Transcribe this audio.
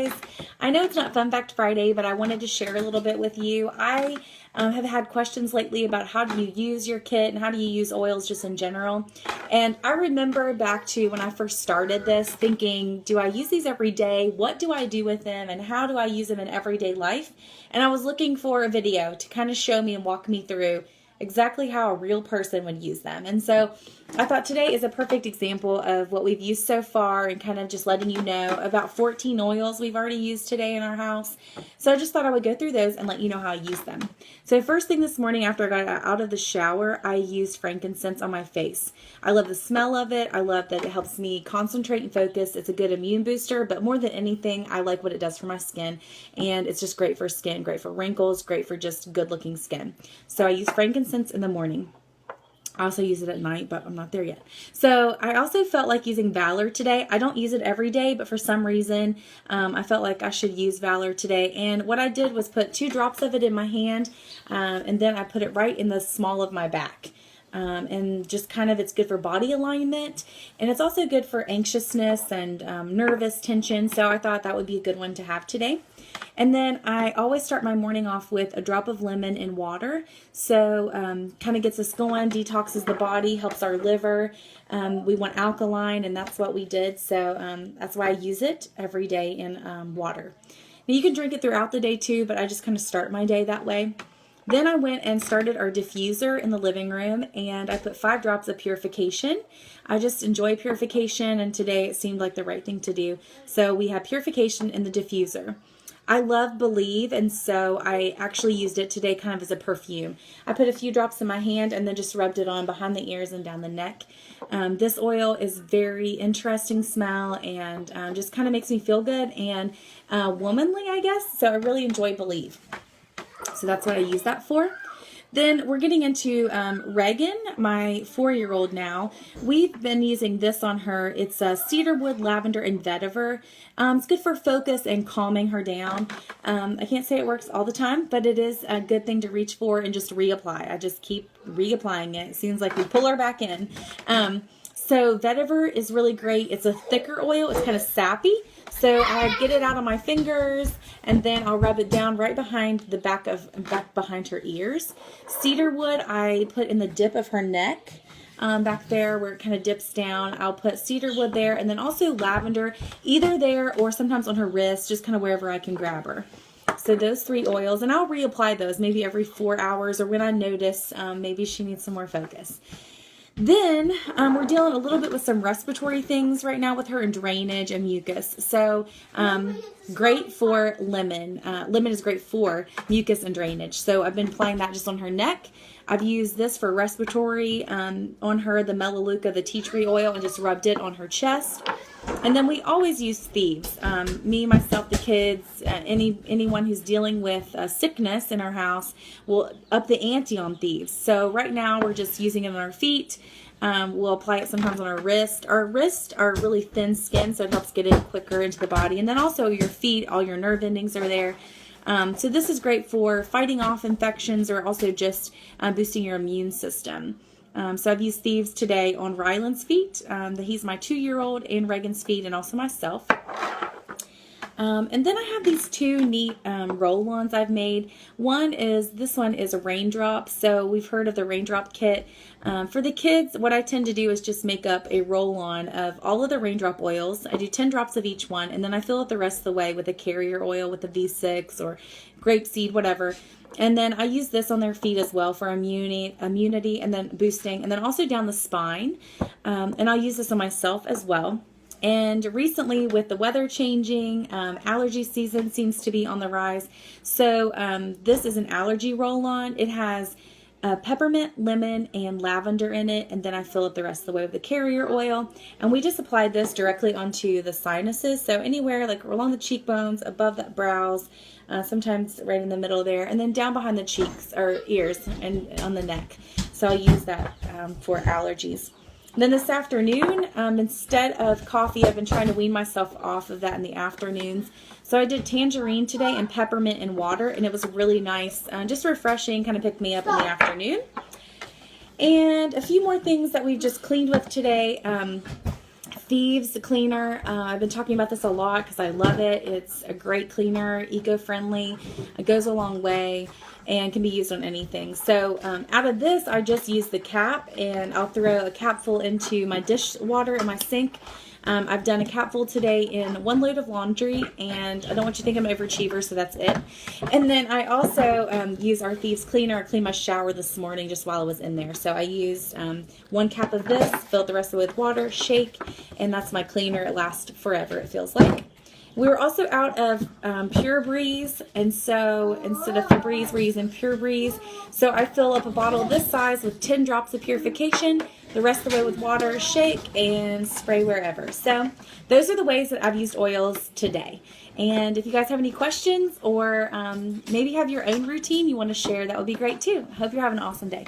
guys. I know it's not Fun Fact Friday, but I wanted to share a little bit with you. I have had questions lately about how do you use your kit and how do you use oils just in general. And I remember back to when I first started this thinking, do I use these every day? What do I do with them? And how do I use them in everyday life? And I was looking for a video to kind of show me and walk me through exactly how a real person would use them. And so I thought today is a perfect example of what we've used so far and kind of just letting you know about 14 oils we've already used today in our house. So I just thought I would go through those and let you know how I use them. So first thing this morning after I got out of the shower, I used frankincense on my face. I love the smell of it. I love that it helps me concentrate and focus. It's a good immune booster, but more than anything, I like what it does for my skin. And it's just great for skin, great for wrinkles, great for just good looking skin. So I use frankincense in the morning. I also use it at night, but I'm not there yet. So I also felt like using Valor today. I don't use it every day, but for some reason, I felt like I should use Valor today. And what I did was put 2 drops of it in my hand, and then I put it right in the small of my back. And just kind of, it's good for body alignment, and it's also good for anxiousness and nervous tension. So I thought that would be a good one to have today. And then I always start my morning off with a drop of lemon in water. So kind of gets us going, detoxes the body, helps our liver. We want alkaline, and that's what we did. So that's why I use it every day in water. Now you can drink it throughout the day too, but I just kind of start my day that way. Then I went and started our diffuser in the living room, and I put 5 drops of purification. I just enjoy purification, and today it seemed like the right thing to do. So we have purification in the diffuser. I love Believe, and so I actually used it today kind of as a perfume. I put a few drops in my hand and then just rubbed it on behind the ears and down the neck. This oil is very interesting smell and just kind of makes me feel good and womanly, I guess. So I really enjoy Believe. So that's what I use that for. Then we're getting into Reagan, my 4-year-old now. We've been using this on her. It's cedarwood, lavender, and vetiver. It's good for focus and calming her down. I can't say it works all the time, but it is a good thing to reach for and just reapply. I just keep reapplying it. It seems like we pull her back in. So vetiver is really great. It's a thicker oil. It's kind of sappy. So I get it out on my fingers, and then I'll rub it down right behind the back behind her ears. Cedarwood I put in the dip of her neck, back there where it kind of dips down. I'll put cedarwood there, and then also lavender, either there or sometimes on her wrist, just kind of wherever I can grab her. So those 3 oils, and I'll reapply those maybe every 4 hours or when I notice maybe she needs some more focus. Then we're dealing a little bit with some respiratory things right now with her and drainage and mucus. So great for lemon. Lemon is great for mucus and drainage. So I've been applying that just on her neck. I've used this for respiratory on her, the Melaleuca, the tea tree oil, and just rubbed it on her chest. And then we always use thieves. Me, myself, the kids, anyone who's dealing with sickness in our house will up the ante on thieves. So right now we're just using it on our feet. We'll apply it sometimes on our wrist. Our wrists are really thin skin, so it helps get in quicker into the body. And then also your feet, all your nerve endings are there. So this is great for fighting off infections or also just boosting your immune system. So I've used thieves today on Ryland's feet. He's my 2-year-old, and Reagan's feet, and also myself. And then I have these 2 neat roll-ons I've made. This one is a raindrop. So we've heard of the raindrop kit. For the kids, what I tend to do is just make up a roll-on of all of the raindrop oils. I do 10 drops of each one, and then I fill it the rest of the way with a carrier oil with a V6 or grapeseed, whatever. And then I use this on their feet as well for immunity and then boosting, and then also down the spine. And I'll use this on myself as well. And recently with the weather changing, allergy season seems to be on the rise. So this is an allergy roll-on. It has peppermint, lemon, and lavender in it, and then I fill it the rest of the way with the carrier oil. And we just applied this directly onto the sinuses, so anywhere like along the cheekbones, above the brows, sometimes right in the middle there, and then down behind the cheeks or ears and on the neck. So I'll use that for allergies. And then this afternoon, instead of coffee, I've been trying to wean myself off of that in the afternoons. So I did tangerine today and peppermint in water, and it was really nice, just refreshing, kind of picked me up in the afternoon. And a few more things that we've just cleaned with today. Thieves cleaner. I've been talking about this a lot because I love it. It's a great cleaner, eco-friendly. It goes a long way and can be used on anything. So out of this, I just use the cap, and I'll throw a capful into my dishwater in my sink. I've done a capful today in 1 load of laundry, and I don't want you to think I'm an overachiever, so that's it. And then I also use our Thieves cleaner. I cleaned my shower this morning just while I was in there. So I used 1 cap of this, filled the rest of it with water, shake, and that's my cleaner. It lasts forever, it feels like. We were also out of Pure Breeze, and so instead of Febreze, we're using Pure Breeze. So I fill up a bottle this size with 10 drops of purification, the rest of the way with water, shake, and spray wherever. So those are the ways that I've used oils today. And if you guys have any questions or maybe have your own routine you want to share, that would be great too. Hope you're having an awesome day.